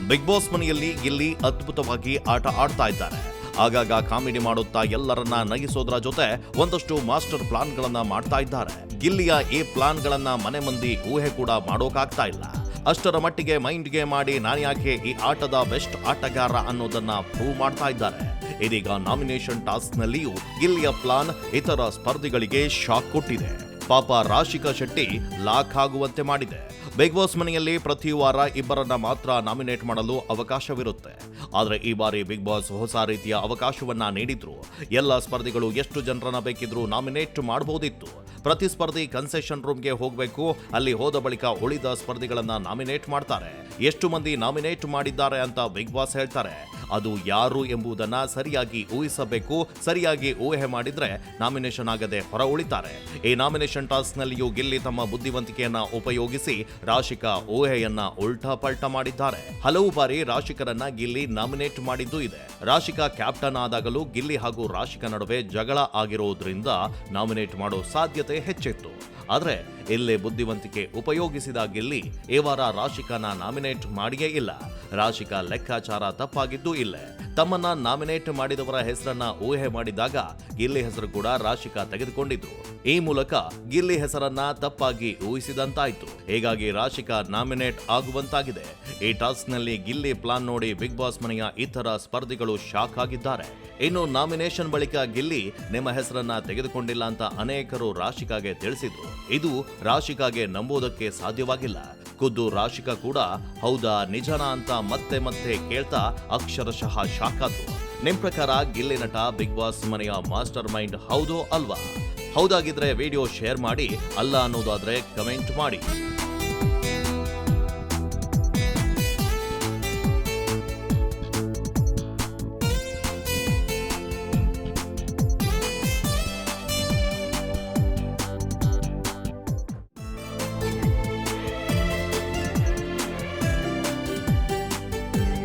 Big boss ಮನೆಯಲ್ಲಿ ಗಿಲ್ಲಿ ಅದ್ಭುತವಾಗಿ ಆಟ ಆಡ್ತಾ ಇದ್ದಾರೆ. ಆಗಾಗ ಕಾಮಿಡಿ ಮಾಡುತ್ತಾ ಎಲ್ಲರನ್ನ ನಗಿಸೋದ್ರ ಜೊತೆ ಒಂದಷ್ಟು ಮಾಸ್ಟರ್ ಪ್ಲಾನ್ಗಳನ್ನ ಮಾಡ್ತಾ ಇದ್ದಾರೆ. ಗಿಲ್ಲಿಯ ಈ ಪ್ಲಾನ್ಗಳನ್ನ ಮನೆ ಮಂದಿ ಊಹೆ ಕೂಡ ಮಾಡೋಕಾಗ್ತಾ ಇಲ್ಲ. ಅಷ್ಟರ ಮಟ್ಟಿಗೆ ಮೈಂಡ್ ಗೇಮ್ ಮಾಡಿ ನಾನ್ಯಾಕೆ ಈ ಆಟದ ಬೆಸ್ಟ್ ಆಟಗಾರ ಅನ್ನೋದನ್ನ ಪ್ರೂವ್ ಮಾಡ್ತಾ ಇದ್ದಾರೆ. ಇದೀಗ ನಾಮಿನೇಷನ್ ಟಾಸ್ಕ್ ನಲ್ಲಿಯೂ ಗಿಲ್ಲಿಯ ಪ್ಲಾನ್ ಇತರ ಸ್ಪರ್ಧಿಗಳಿಗೆ ಶಾಕ್ ಕೊಟ್ಟಿದೆ. ಪಾಪ ರಾಶಿಕಾ ಶೆಟ್ಟಿ ಲಾಕ್ ಆಗುವಂತೆ ಮಾಡಿದೆ. ಬಿಗ್ ಬಾಸ್ ಮನೆಯಲ್ಲಿ ಪ್ರತಿ ವಾರ ಇಬ್ಬರನ್ನ ಮಾತ್ರ ನಾಮಿನೇಟ್ ಮಾಡಲು ಅವಕಾಶವಿರುತ್ತೆ. ಆದರೆ ಈ ಬಾರಿ ಬಿಗ್ ಬಾಸ್ ಹೊಸ ರೀತಿಯ ಅವಕಾಶವನ್ನ ನೀಡಿದ್ರು. ಎಲ್ಲ ಸ್ಪರ್ಧಿಗಳು ಎಷ್ಟು ಜನರನ್ನ ಬೇಕಿದ್ರೂ ನಾಮಿನೇಟ್ ಮಾಡಬಹುದಿತ್ತು. ಪ್ರತಿ ಸ್ಪರ್ಧಿ ಕನ್ಸೆಷನ್ ರೂಮ್ಗೆ ಹೋಗಬೇಕು. ಅಲ್ಲಿ ಹೋದ ಬಳಿಕ ಉಳಿದ ಸ್ಪರ್ಧಿಗಳನ್ನ ನಾಮಿನೇಟ್ ಮಾಡ್ತಾರೆ. ಎಷ್ಟು ಮಂದಿ ನಾಮಿನೇಟ್ ಮಾಡಿದ್ದಾರೆ ಅಂತ ಬಿಗ್ ಬಾಸ್ ಹೇಳ್ತಾರೆ. ಅದು ಯಾರು ಎಂಬುದನ್ನ ಸರಿಯಾಗಿ ಊಹಿಸಬೇಕು. ಸರಿಯಾಗಿ ಊಹೆ ಮಾಡಿದ್ರೆ ನಾಮಿನೇಷನ್ ಆಗದೆ ಹೊರ ಉಳಿತಾರೆ. ಈ ನಾಮಿನೇಷನ್ ಟಾಸ್ಕ್ ನಲ್ಲಿಯೂ ಗಿಲ್ಲಿ ತಮ್ಮ ಬುದ್ಧಿವಂತಿಕೆಯನ್ನ ಉಪಯೋಗಿಸಿ ರಾಶಿಕಾ ಊಹೆಯನ್ನ ಉಲ್ಟಾ ಪಲ್ಟಾ ಮಾಡಿದ್ದಾರೆ. ಹಲವು ಬಾರಿ ರಾಶಿಕರನ್ನ ಗಿಲ್ಲಿ ನಾಮಿನೇಟ್ ಮಾಡಿದ್ದೂ ಇದೆ. ರಾಶಿಕಾ ಕ್ಯಾಪ್ಟನ್ ಆದಾಗಲೂ ಗಿಲ್ಲಿ ಹಾಗೂ ರಾಶಿಕಾ ನಡುವೆ ಜಗಳ ಆಗಿರೋದ್ರಿಂದ ನಾಮಿನೇಟ್ ಮಾಡೋ ಸಾಧ್ಯತೆ ಹೆಚ್ಚಿತ್ತು. ಆದ್ರೆ ಇಲ್ಲೇ ಬುದ್ಧಿವಂತಿಕೆ ಉಪಯೋಗಿಸಿದ ಗಿಲ್ಲಿ ಈ ವಾರ ರಾಶಿಕಾನ ನಾಮಿನೇಟ್ ಮಾಡಿಯೇ ಇಲ್ಲ. ರಾಶಿಕಾ ಲೆಕ್ಕಾಚಾರ ತಪ್ಪಾಗಿದ್ದೂ ಇಲ್ಲೇ. ತಮ್ಮನ್ನ ನಾಮಿನೇಟ್ ಮಾಡಿದವರ ಹೆಸರನ್ನ ಊಹೆ ಮಾಡಿದಾಗ ಗಿಲ್ಲಿ ಹೆಸರು ಕೂಡ ರಾಶಿಕಾ ತೆಗೆದುಕೊಂಡಿದ್ರು. ಈ ಮೂಲಕ ಗಿಲ್ಲಿ ಹೆಸರನ್ನ ತಪ್ಪಾಗಿ ಊಹಿಸಿದಂತಾಯ್ತು. ಹೀಗಾಗಿ ರಾಶಿಕಾ ನಾಮಿನೇಟ್ ಆಗುವಂತಾಗಿದೆ. ಈ ಟಾಸ್ಕ್ ನಲ್ಲಿ ಗಿಲ್ಲಿ ಪ್ಲಾನ್ ನೋಡಿ ಬಿಗ್ ಬಾಸ್ ಮನೆಯ ಇತರ ಸ್ಪರ್ಧಿಗಳು ಶಾಕ್ ಆಗಿದ್ದಾರೆ. ಇನ್ನು ನಾಮಿನೇಷನ್ ಬಳಿಕ ಗಿಲ್ಲಿ ನಿಮ್ಮ ಹೆಸರನ್ನ ತೆಗೆದುಕೊಂಡಿಲ್ಲ ಅಂತ ಅನೇಕರು ರಾಶಿಕಾಗೆ ತಿಳಿಸಿದ್ರು. ಇದು ರಾಶಿಕಾಗೆ ನಂಬೋದಕ್ಕೆ ಸಾಧ್ಯವಾಗಿಲ್ಲ. ಖುದ್ದು ರಾಶಿಕಾ ಕೂಡ ಹೌದಾ ನಿಜನಾ ಅಂತ ಮತ್ತೆ ಕೇಳ್ತಾ ಅಕ್ಷರಶಃ ಶಾಕ್ ಆದ್ರು. ನಿಮ್ ಪ್ರಕಾರ ಗಿಲ್ಲಿ ನಟ ಬಿಗ್ ಬಾಸ್ ಮನೆಯ ಮಾಸ್ಟರ್ ಮೈಂಡ್ ಹೌದೋ ಅಲ್ವಾ? ಹೌದಾಗಿದ್ರೆ ವಿಡಿಯೋ ಶೇರ್ ಮಾಡಿ, ಅಲ್ಲ ಅನ್ನೋದಾದ್ರೆ ಕಮೆಂಟ್ ಮಾಡಿ.